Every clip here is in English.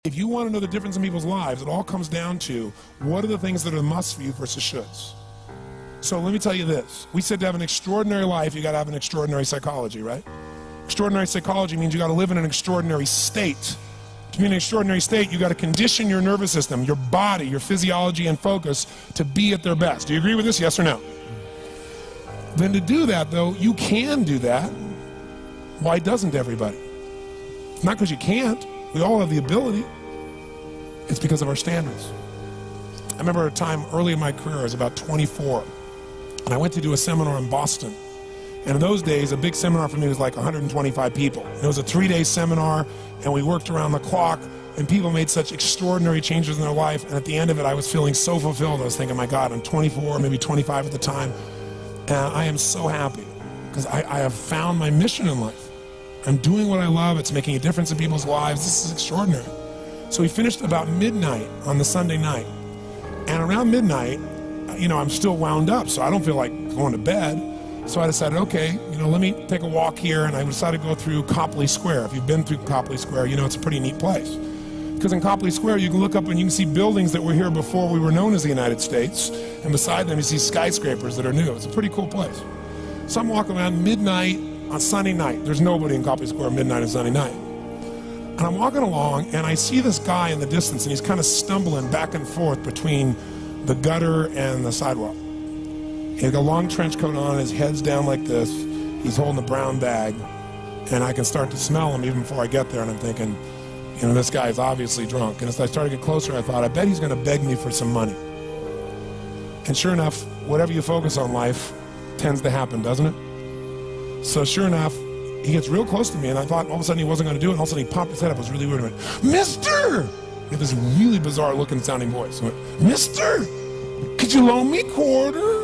If you want to know the difference in people's lives, it all comes down to what are the things that are must for you versus shoulds. So let me tell you this. We said to have an extraordinary life, you got to have an extraordinary psychology, right? Extraordinary psychology means you got to live in an extraordinary state. To be in an extraordinary state, you got to condition your nervous system, your body, your physiology and focus to be at their best. Do you agree with this? Yes or no? Then to do that, though, you can do that. Why doesn't everybody? It's not because you can't. We all have the ability. It's because of our standards. I remember a time early in my career, I was about 24, and I went to do a seminar in Boston. And in those days, a big seminar for me was like 125 people. And it was a 3-day seminar, and we worked around the clock, and people made such extraordinary changes in their life. And at the end of it, I was feeling so fulfilled. I was thinking, my God, I'm 24, maybe 25 at the time, and I am so happy because I have found my mission in life. I'm doing what I love. It's making a difference in people's lives. This is extraordinary. So we finished about midnight on the Sunday night. And around midnight, I'm still wound up, so I don't feel like going to bed. So I decided, okay, let me take a walk here, and I decided to go through Copley Square. If you've been through Copley Square, it's a pretty neat place. Because in Copley Square, you can look up and you can see buildings that were here before we were known as the United States, and beside them you see skyscrapers that are new. It's a pretty cool place. So I'm walking around midnight on Sunday night. There's nobody in Copley Square midnight on Sunday night. And I'm walking along, and I see this guy in the distance, and he's kind of stumbling back and forth between the gutter and the sidewalk. He's got a long trench coat on, his head's down like this, he's holding a brown bag, and I can start to smell him even before I get there, and I'm thinking, this guy's obviously drunk. And as I started to get closer, I thought, I bet he's going to beg me for some money. And sure enough, whatever you focus on life tends to happen, doesn't it? So sure enough, he gets real close to me, and I thought all of a sudden he wasn't going to do it, and all of a sudden he popped his head up. It was really weird. He went, "Mister!" He had this really bizarre looking sounding voice. He went, "Mister, could you loan me a quarter?"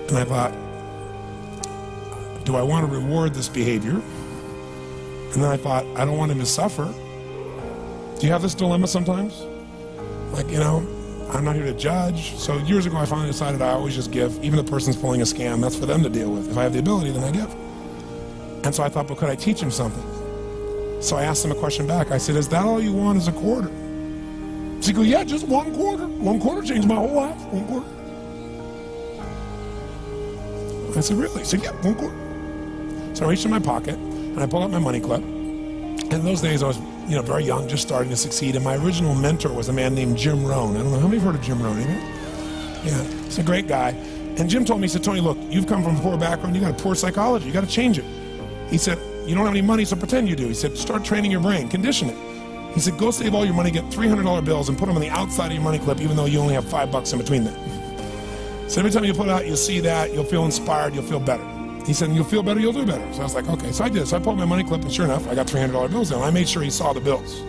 And I thought, do I want to reward this behavior? And then I thought, I don't want him to suffer. Do you have this dilemma sometimes? Like, I'm not here to judge. So years ago I finally decided I always just give. Even the person's pulling a scam, that's for them to deal with. If I have the ability, then I give. And so I thought, but could I teach him something? So I asked him a question back. I said, is that all you want is a quarter? So he goes, yeah, just one quarter. One quarter changed my whole life. One quarter. I said, really? He said, yeah, one quarter. So I reached in my pocket, and I pulled out my money clip. And in those days, I was, very young, just starting to succeed. And my original mentor was a man named Jim Rohn. I don't know, how many have heard of Jim Rohn? Yeah, he's a great guy. And Jim told me, he said, Tony, look, you've come from a poor background. You got a poor psychology. You got to change it. He said, you don't have any money, so pretend you do. He said, start training your brain, condition it. He said, go save all your money, get $300 bills, and put them on the outside of your money clip, even though you only have $5 in between them. So every time you put it out, you'll see that, you'll feel inspired, you'll feel better. He said, you'll feel better, you'll do better. So I was like, okay. So I did. So I pulled my money clip, and sure enough, I got $300 bills in. I made sure he saw the bills.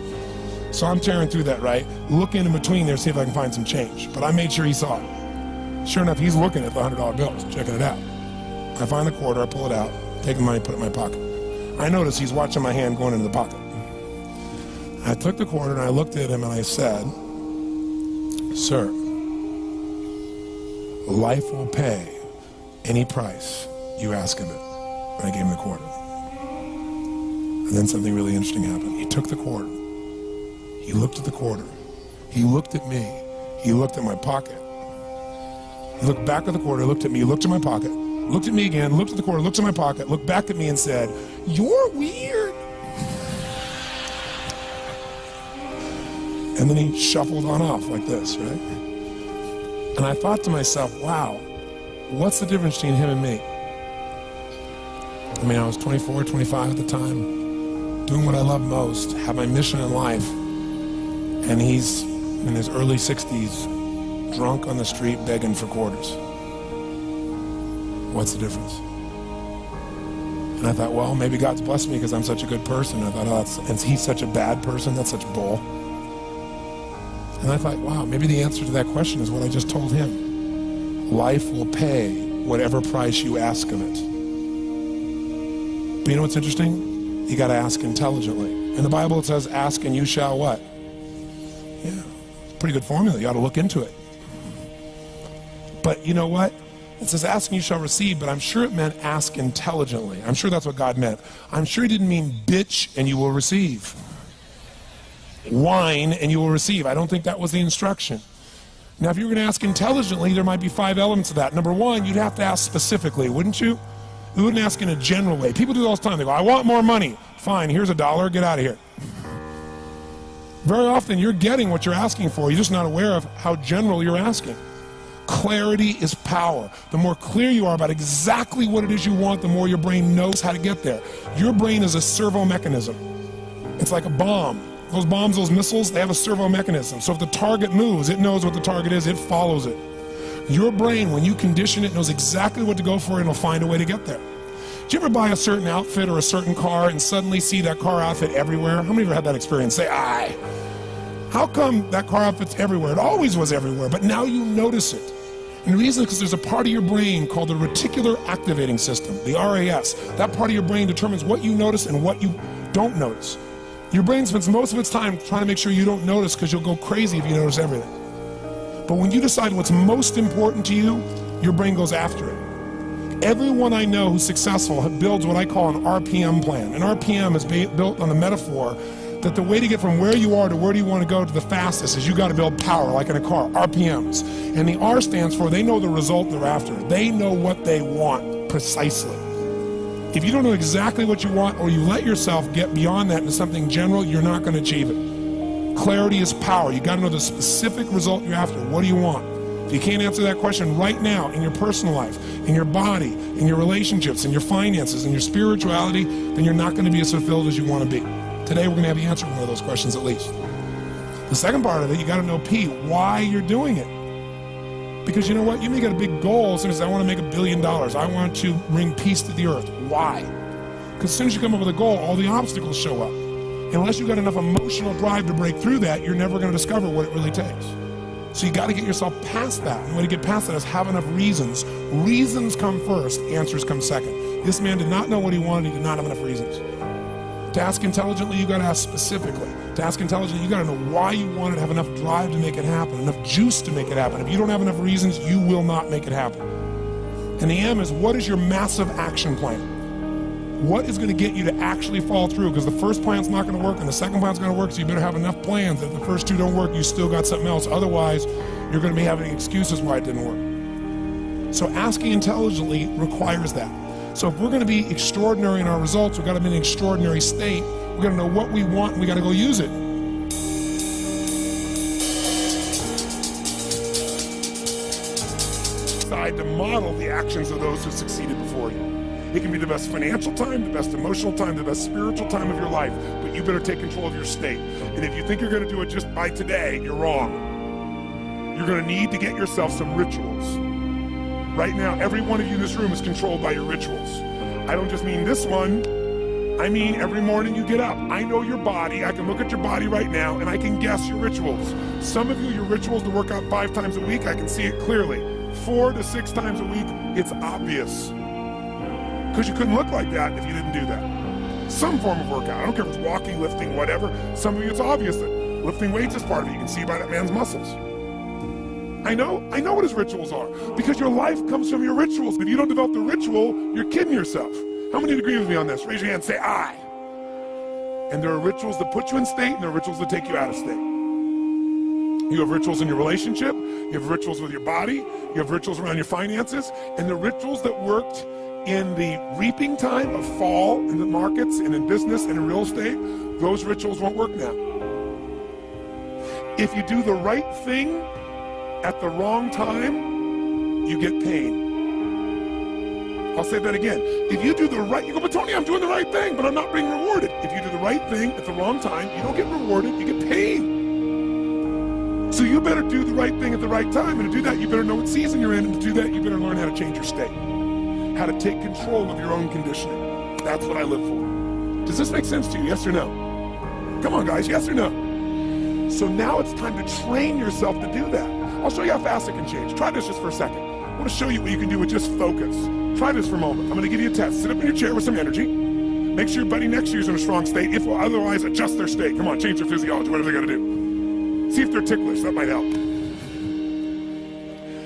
So I'm tearing through that, right? Looking in between there, see if I can find some change. But I made sure he saw it. Sure enough, he's looking at the $100 bills, checking it out. I find the quarter, I pull it out, take the money, put it in my pocket. I noticed he's watching my hand going into the pocket. I took the quarter and I looked at him and I said, sir, life will pay any price you ask of it. And I gave him the quarter. And then something really interesting happened. He took the quarter. He looked at the quarter. He looked at me. He looked at my pocket. He looked back at the quarter, looked at me, looked at my pocket, looked at me again, looked at the quarter, looked at my pocket, looked back at me and said, you're weird. And then he shuffled on off like this, right? And I thought to myself, wow, what's the difference between him and me? I mean, I was 24, 25 at the time, doing what I love most, have my mission in life, and he's in his early 60s, drunk on the street begging for quarters. What's the difference? And I thought, well, maybe God's blessed me because I'm such a good person. I thought, oh, and he's such a bad person, that's such bull. And I thought, wow, maybe the answer to that question is what I just told him. Life will pay whatever price you ask of it. But you know what's interesting? You got to ask intelligently. In the Bible it says, ask and you shall what? Yeah, pretty good formula. You ought to look into it. But you know what? It says, ask and you shall receive, but I'm sure it meant ask intelligently. I'm sure that's what God meant. I'm sure he didn't mean bitch and you will receive. Whine and you will receive. I don't think that was the instruction. Now, if you were going to ask intelligently, there might be 5 elements of that. Number one, you'd have to ask specifically, wouldn't you? You wouldn't ask in a general way. People do that all the time. They go, I want more money. Fine, here's $1, get out of here. Very often, you're getting what you're asking for. You're just not aware of how general you're asking. Clarity is power. The more clear you are about exactly what it is you want, the more your brain knows how to get there. Your brain is a servo mechanism. It's like a bomb. Those bombs, those missiles, they have a servo mechanism. So if the target moves, it knows what the target is, it follows it. Your brain, when you condition it, knows exactly what to go for and it'll find a way to get there. Did you ever buy a certain outfit or a certain car and suddenly see that car outfit everywhere? How many of you had that experience? Say, aye. How come that car outfit's everywhere? It always was everywhere, but now you notice it. And the reason is because there's a part of your brain called the reticular activating system, the RAS. That part of your brain determines what you notice and what you don't notice. Your brain spends most of its time trying to make sure you don't notice because you'll go crazy if you notice everything. But when you decide what's most important to you, your brain goes after it. Everyone I know who's successful builds what I call an RPM plan. An RPM is built on the metaphor that the way to get from where you are to where do you want to go to the fastest is you got to build power, like in a car, RPMs. And the R stands for they know the result they're after. They know what they want precisely. If you don't know exactly what you want or you let yourself get beyond that into something general, you're not going to achieve it. Clarity is power. You got to know the specific result you're after. What do you want? If you can't answer that question right now in your personal life, in your body, in your relationships, in your finances, in your spirituality, then you're not going to be as fulfilled as you want to be. Today we're going to have you answer one of those questions at least. The second part of it, you got to know why you're doing it. Because you know what? You may get a big goal as soon as I want to make $1 billion. I want to bring peace to the earth. Why? Because as soon as you come up with a goal, all the obstacles show up. Unless you've got enough emotional drive to break through that, you're never going to discover what it really takes. So you got to get yourself past that. And the way to get past that is have enough reasons. Reasons come first, answers come second. This man did not know what he wanted. He did not have enough reasons. To ask intelligently, you got to ask specifically. To ask intelligently, you got to know why you want it, have enough drive to make it happen, enough juice to make it happen. If you don't have enough reasons, you will not make it happen. And the M is, what is your massive action plan? What is going to get you to actually follow through? Because the first plan's not going to work and the second plan's going to work, so you better have enough plans that if the first two don't work, you still got something else. Otherwise, you're going to be having excuses why it didn't work. So asking intelligently requires that. So if we're going to be extraordinary in our results, we've got to be in an extraordinary state. We've got to know what we want and we got to go use it. Decide to model the actions of those who succeeded before you. It can be the best financial time, the best emotional time, the best spiritual time of your life, but you better take control of your state. And if you think you're going to do it just by today, you're wrong. You're going to need to get yourself some rituals. Right now, every one of you in this room is controlled by your rituals. I don't just mean this one. I mean every morning you get up. I know your body. I can look at your body right now, and I can guess your rituals. Some of you, your rituals to work out 5 times a week, I can see it clearly. 4 to 6 times a week, it's obvious. Because you couldn't look like that if you didn't do that. Some form of workout. I don't care if it's walking, lifting, whatever. Some of you, it's obvious that lifting weights is part of it. You can see by that man's muscles. I know what his rituals are, because your life comes from your rituals. If you don't develop the ritual, you're kidding yourself. How many agree with me on this? Raise your hand, say aye. And there are rituals that put you in state, and there are rituals that take you out of state. You have rituals in your relationship, you have rituals with your body, you have rituals around your finances, and the rituals that worked in the reaping time of fall in the markets and in business and in real estate, those rituals won't work now. If you do the right thing at the wrong time, you get pain. I'll say that again. If you do the right, you go, but Tony, I'm doing the right thing, but I'm not being rewarded. If you do the right thing at the wrong time, you don't get rewarded, you get pain. So you better do the right thing at the right time, and to do that, you better know what season you're in, and to do that, you better learn how to change your state, how to take control of your own conditioning. That's what I live for. Does this make sense to you, yes or no? Come on, guys, yes or no? So now it's time to train yourself to do that. I'll show you how fast it can change. Try this just for a second. I want to show you what you can do with just focus. Try this for a moment. I'm going to give you a test. Sit up in your chair with some energy. Make sure your buddy next to you is in a strong state. If otherwise, adjust their state. Come on, change their physiology. What are they going to do? See if they're ticklish. That might help.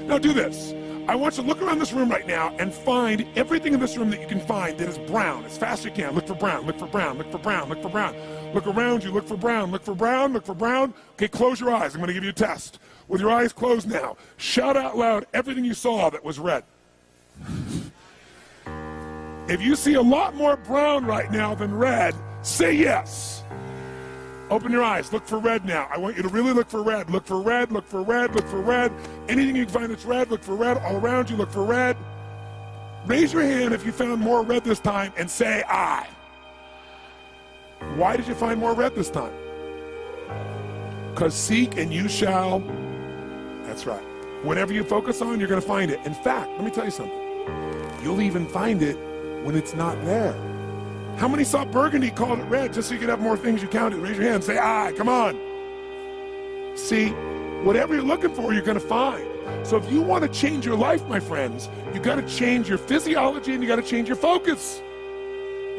Now do this. I want you to look around this room right now and find everything in this room that you can find that is brown as fast as you can. Look for brown, look for brown, look for brown, look for brown. Look around you, look for brown, look for brown, look for brown. Okay, close your eyes. I'm going to give you a test. With your eyes closed now, shout out loud everything you saw that was red. If you see a lot more brown right now than red, say yes. Open your eyes, look for red now. I want you to really look for red. Look for red, look for red, look for red. Anything you can find that's red, look for red. All around you, look for red. Raise your hand if you found more red this time and say I. Why did you find more red this time? Because seek and you shall. That's right. Whatever you focus on, you're going to find it. In fact, let me tell you something. You'll even find it when it's not there. How many saw burgundy, called it red, just so you could have more things you counted? Raise your hand, say I, come on. See, whatever you're looking for, you're going to find. So if you want to change your life, my friends, you got to change your physiology and you got to change your focus.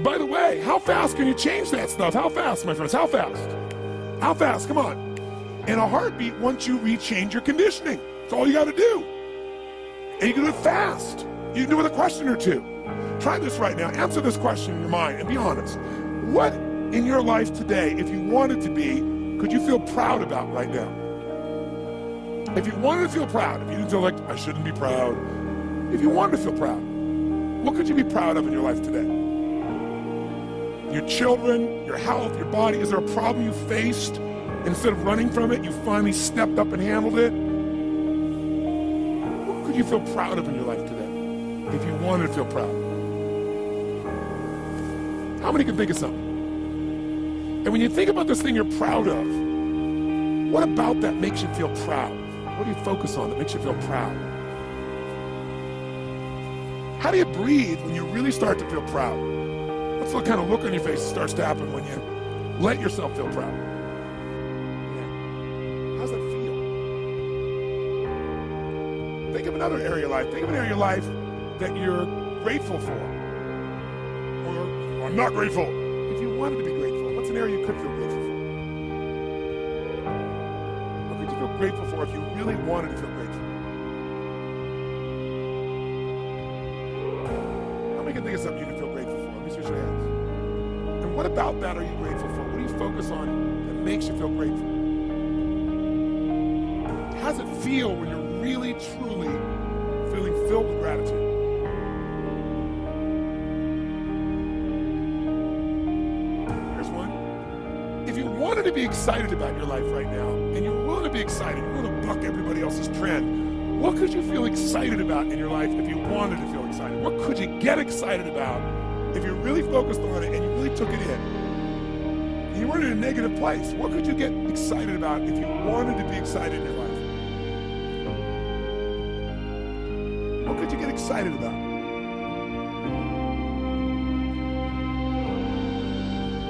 By the way, how fast can you change that stuff? How fast, my friends? How fast? How fast? Come on. In a heartbeat, once you rechange your conditioning. That's all you got to do. And you can do it fast. You can do it with a question or two. Try this right now. Answer this question in your mind and be honest. What in your life today, if you wanted to be, could you feel proud about right now? If you wanted to feel proud, if you didn't feel like, I shouldn't be proud, if you wanted to feel proud, what could you be proud of in your life today? Your children, your health, your body. Is there a problem you faced? Instead of running from it, you finally stepped up and handled it? What could you feel proud of in your life today, if you wanted to feel proud? How many can think of something? And when you think about this thing you're proud of, what about that makes you feel proud? What do you focus on that makes you feel proud? How do you breathe when you really start to feel proud? What's the kind of look on your face that starts to happen when you let yourself feel proud? Yeah. How's that feel? Think of another area of life. Think of an area of your life that you're grateful for. Or I'm not grateful. If you wanted to be grateful, what's an area you could feel grateful for? What could you feel grateful for if you really wanted to feel grateful? How many can think of something you can feel grateful for? Let me switch your hands. And what about that are you grateful for? What do you focus on that makes you feel grateful? How does it feel when you're really, truly feeling filled with gratitude? If you wanted to be excited about your life right now, and you're willing to be excited, you're willing to buck everybody else's trend, what could you feel excited about in your life if you wanted to feel excited? What could you get excited about if you really focused on it and you really took it in? And you weren't in a negative place. What could you get excited about if you wanted to be excited in your life? What could you get excited about?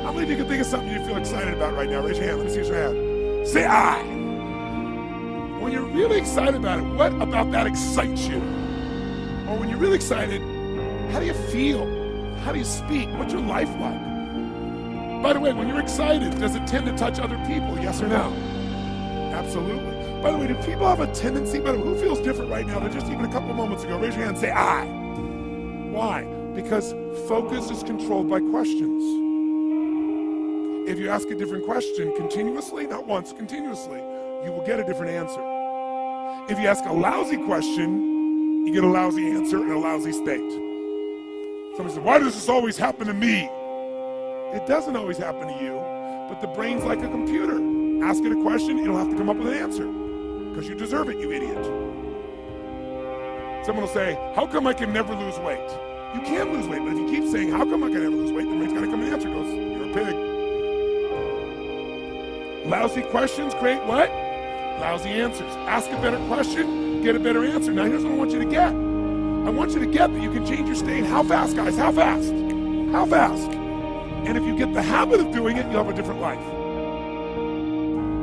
How many of you can think of something you feel excited about right now? Raise your hand. Let me see your hand. Say I. When you're really excited about it, what about that excites you? Or when you're really excited, how do you feel? How do you speak? What's your life like? By the way, when you're excited, does it tend to touch other people? Yes or no? Absolutely. By the way, do people have a tendency, by the way, who feels different right now than just even a couple of moments ago? Raise your hand and say I. Why? Because focus is controlled by questions. If you ask a different question continuously, not once, continuously, you will get a different answer. If you ask a lousy question, you get a lousy answer and a lousy state. Somebody says, why does this always happen to me? It doesn't always happen to you, but the brain's like a computer. Ask it a question, it'll have to come up with an answer. Because you deserve it, you idiot. Someone will say, how come I can never lose weight? You can lose weight, but if you keep saying, how come I can never lose weight, the brain's got to come with an answer. It goes, you're a pig. Lousy questions create what? Lousy answers. Ask a better question, get a better answer. Now here's what I want you to get. I want you to get that you can change your state. How fast, guys? How fast? How fast? And if you get the habit of doing it, you'll have a different life.